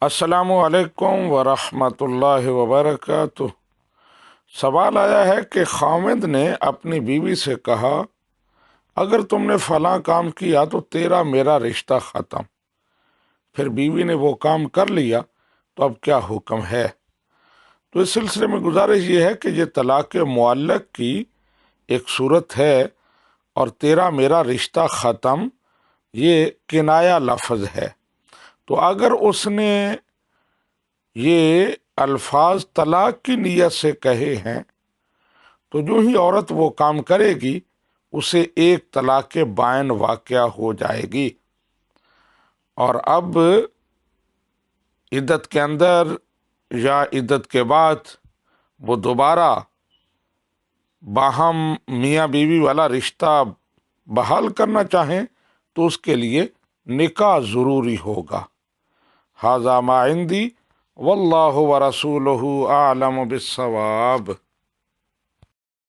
السلام علیکم ورحمۃ اللہ وبرکاتہ۔ سوال آیا ہے کہ خامد نے اپنی بیوی سے کہا اگر تم نے فلاں کام کیا تو تیرا میرا رشتہ ختم، پھر بیوی نے وہ کام کر لیا تو اب کیا حکم ہے؟ تو اس سلسلے میں گزارش یہ ہے کہ یہ طلاق معلق کی ایک صورت ہے، اور تیرا میرا رشتہ ختم یہ کنایا لفظ ہے۔ تو اگر اس نے یہ الفاظ طلاق کی نیت سے کہے ہیں تو جو ہی عورت وہ کام کرے گی اسے ایک طلاق بائن واقع ہو جائے گی، اور اب عدت کے اندر یا عدت کے بعد وہ دوبارہ باہم میاں بیوی والا رشتہ بحال کرنا چاہیں تو اس کے لیے نکاح ضروری ہوگا۔ ھذا ما عندی واللہ ورسولہ اعلم بالصواب۔